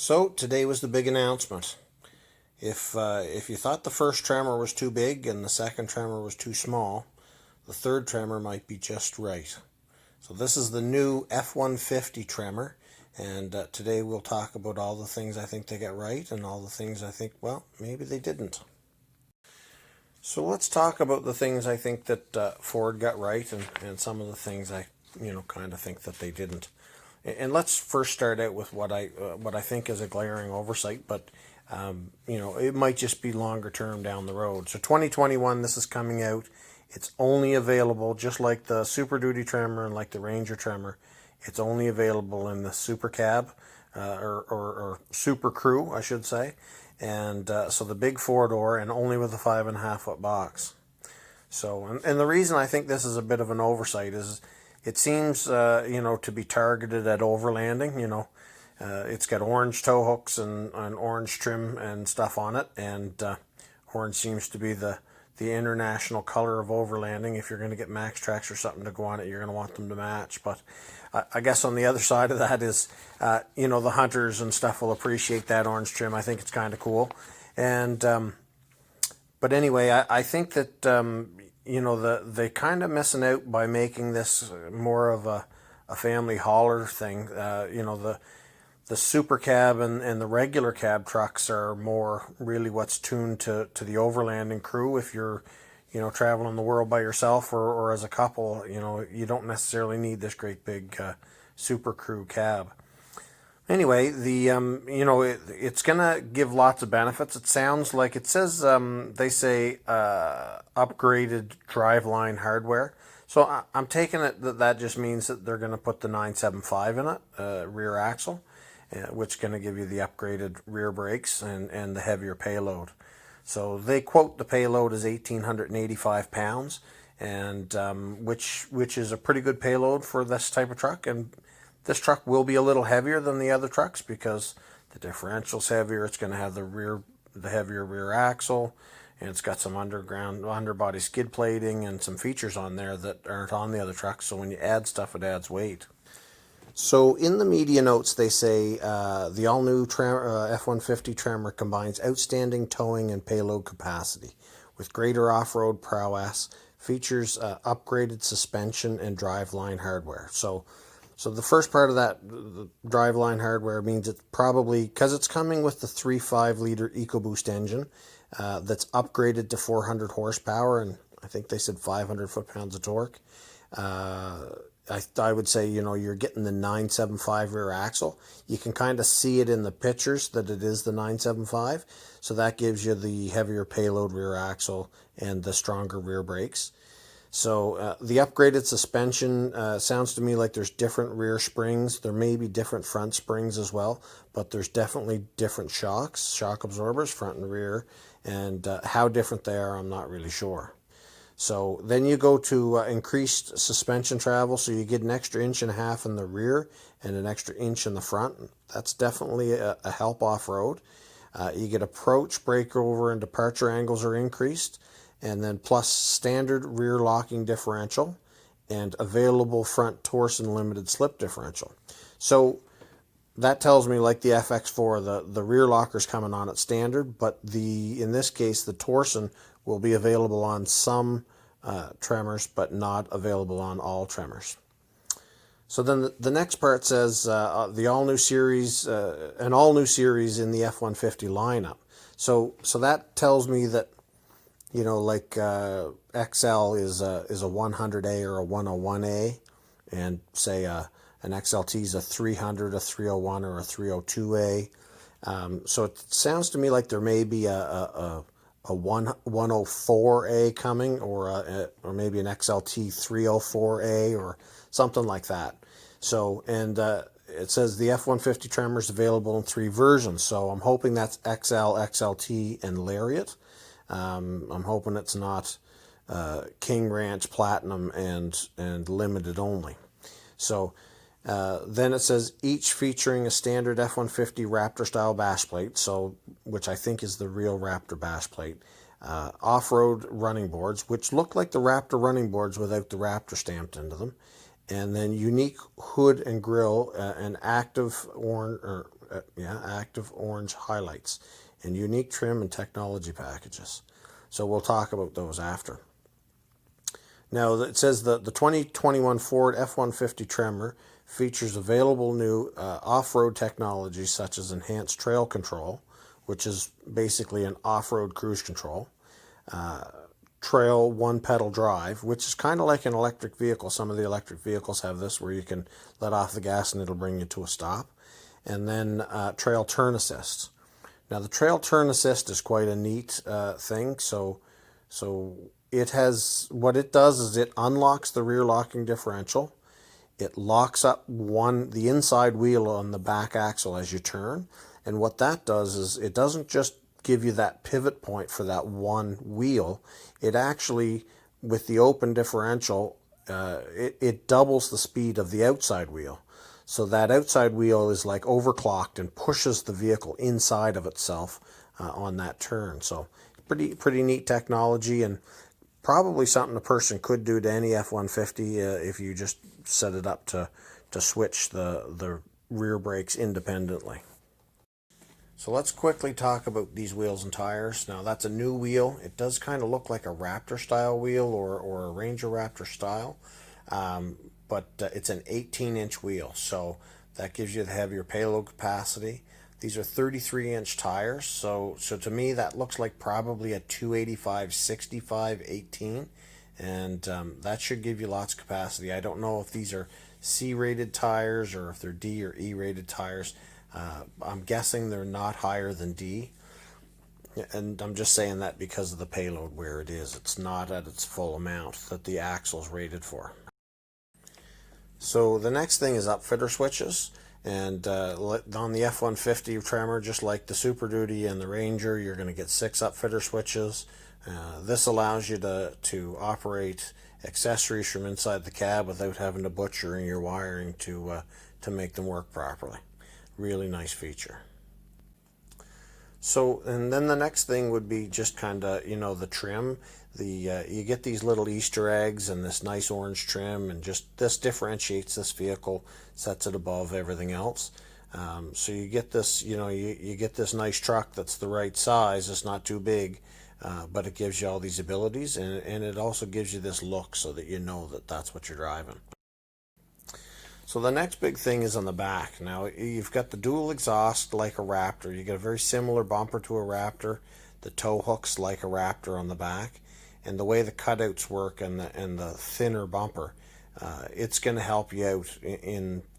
So today was the big announcement. If you thought the first Tremor was too big and the second Tremor was too small, the third Tremor might be just right. So this is the new F-150 Tremor, and today we'll talk about all the things I think they got right and all the things I think, well, maybe they didn't. So let's talk about the things I think that Ford got right and some of the things I kind of think that they didn't. And let's first start out with what I think is a glaring oversight, but it might just be longer term down the road. So 2021, this is coming out. It's only available, just like the Super Duty Tremor and like the Ranger Tremor. It's only available in the Super Cab or Super Crew, I should say. And so the big 4-door and only with a 5.5-foot box. So, and the reason I think this is a bit of an oversight is it seems, to be targeted at overlanding. It's got orange tow hooks and orange trim and stuff on it, and orange seems to be the international color of overlanding. If you're going to get Max Tracks or something to go on it, you're going to want them to match. But I guess on the other side of that is, the hunters and stuff will appreciate that orange trim. I think it's kind of cool. And but anyway, I think that they kind of missing out by making this more of a family hauler thing. The super cab and the regular cab trucks are more really what's tuned to the overlanding crew. If you're traveling the world by yourself or as a couple, you don't necessarily need this great big super crew cab. Anyway, it's gonna give lots of benefits. It sounds like it says they say upgraded driveline hardware. So I'm taking it that just means that they're gonna put the 975 in it, rear axle, which is gonna give you the upgraded rear brakes and the heavier payload. So they quote the payload as 1,885 pounds, and which is a pretty good payload for this type of truck. And this truck will be a little heavier than the other trucks because the differential's heavier. It's going to have the heavier rear axle, and it's got some underbody skid plating and some features on there that aren't on the other trucks. So when you add stuff, it adds weight. So in the media notes, they say the all-new F-150 Tremor combines outstanding towing and payload capacity with greater off-road prowess, features upgraded suspension and driveline hardware. So the first part of that, the driveline hardware, means it's probably, because it's coming with the 3.5 liter EcoBoost engine that's upgraded to 400 horsepower, and I think they said 500 foot-pounds of torque. I would say, you're getting the 975 rear axle. You can kind of see it in the pictures that it is the 975. So that gives you the heavier payload rear axle and the stronger rear brakes. So the upgraded suspension sounds to me like there's different rear springs. There may be different front springs as well, but there's definitely different shock absorbers, front and rear, and how different they are, I'm not really sure. So then you go to increased suspension travel, so you get an extra 1.5 inches in the rear and an extra inch in the front. That's definitely a help off-road. You get approach, breakover, and departure angles are increased, and then plus standard rear locking differential and available front torsion limited slip differential. So that tells me, like the FX4, the rear locker's coming on at standard, but in this case, the torsion will be available on some Tremors, but not available on all Tremors. So then the next part says the all-new series, an all-new series in the F-150 lineup. So that tells me that, like XL is a 100A or a 101A, and say an XLT is a 300, a 301, or a 302A. So it sounds to me like there may be a 104A coming, or maybe an XLT 304A or something like that. So, and it says the F-150 Tremor is available in 3 versions. So I'm hoping that's XL, XLT, and Lariat. I'm hoping it's not King Ranch Platinum and limited only. So then it says each featuring a standard F-150 Raptor style bash plate, which I think is the real Raptor bash plate. Off-road running boards, which look like the Raptor running boards without the Raptor stamped into them. And then unique hood and grille, an active active orange highlights, and unique trim and technology packages. So we'll talk about those after. Now it says that the 2021 Ford F-150 Tremor features available new off-road technologies such as enhanced trail control, which is basically an off-road cruise control, trail one-pedal drive, which is kind of like an electric vehicle. Some of the electric vehicles have this where you can let off the gas and it'll bring you to a stop. And then trail turn assist. Now the trail turn assist is quite a neat thing. So it has, what it does is it unlocks the rear locking differential. It locks up the inside wheel on the back axle as you turn. And what that does is it doesn't just give you that pivot point for that one wheel. It actually, with the open differential, it doubles the speed of the outside wheel. So that outside wheel is like overclocked and pushes the vehicle inside of itself on that turn. So pretty neat technology, and probably something a person could do to any F-150 if you just set it up to switch the rear brakes independently. So let's quickly talk about these wheels and tires. Now that's a new wheel. It does kind of look like a Raptor style wheel or a Ranger Raptor style, but it's an 18-inch wheel, so that gives you the heavier payload capacity. These are 33-inch tires, so to me that looks like probably a 285/65 18, and that should give you lots of capacity. I don't know if these are C-rated tires or if they're D or E-rated tires. I'm guessing they're not higher than D, and I'm just saying that because of the payload where it is. It's not at its full amount that the axle's rated for. So the next thing is upfitter switches, and on the F-150 Tremor, just like the Super Duty and the Ranger, you're going to get 6 upfitter switches. This allows you to operate accessories from inside the cab without having to butcher your wiring to make them work properly. Really nice feature. So, and then the next thing would be just kind of, the trim. You get these little Easter eggs and this nice orange trim, and just this differentiates this vehicle, sets it above everything else. So you get this, you get this nice truck that's the right size. It's not too big, but it gives you all these abilities, and it also gives you this look so that you know that that's what you're driving. So the next big thing is on the back. Now you've got the dual exhaust like a Raptor. You get a very similar bumper to a Raptor. The tow hooks like a Raptor on the back, and the way the cutouts work and the thinner bumper, it's going to help you out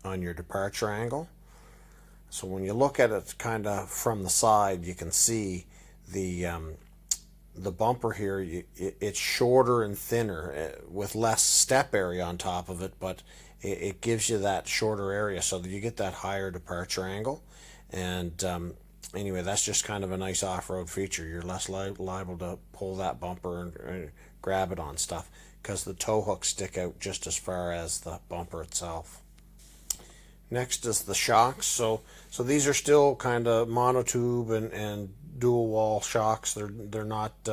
on your departure angle. So when you look at it kind of from the side, you can see the bumper here. It's shorter and thinner with less step area on top of it, but it gives you that shorter area so that you get that higher departure angle. And anyway, that's just kind of a nice off-road feature. You're less liable to pull that bumper and grab it on stuff because the tow hooks stick out just as far as the bumper itself. Next is the shocks. So these are still kind of monotube and dual wall shocks. They're not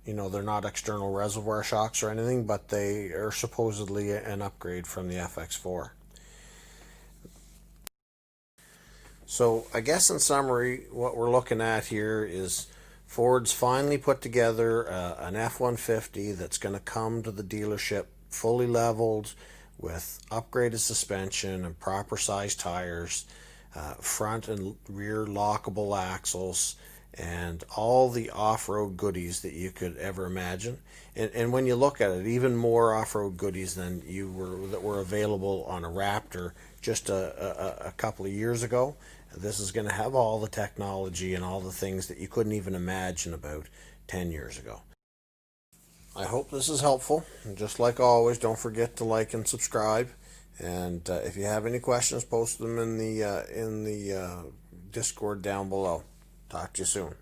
they're not external reservoir shocks or anything, but they are supposedly an upgrade from the FX4. So I guess in summary, what we're looking at here is Ford's finally put together an F-150 that's going to come to the dealership fully leveled with upgraded suspension and proper size tires, front and rear lockable axles, and all the off-road goodies that you could ever imagine. And when you look at it, even more off-road goodies than that were available on a Raptor just a couple of years ago. This is going to have all the technology and all the things that you couldn't even imagine about 10 years ago. I hope this is helpful. And just like always, don't forget to like and subscribe. And if you have any questions, post them in the Discord down below. Talk to you soon.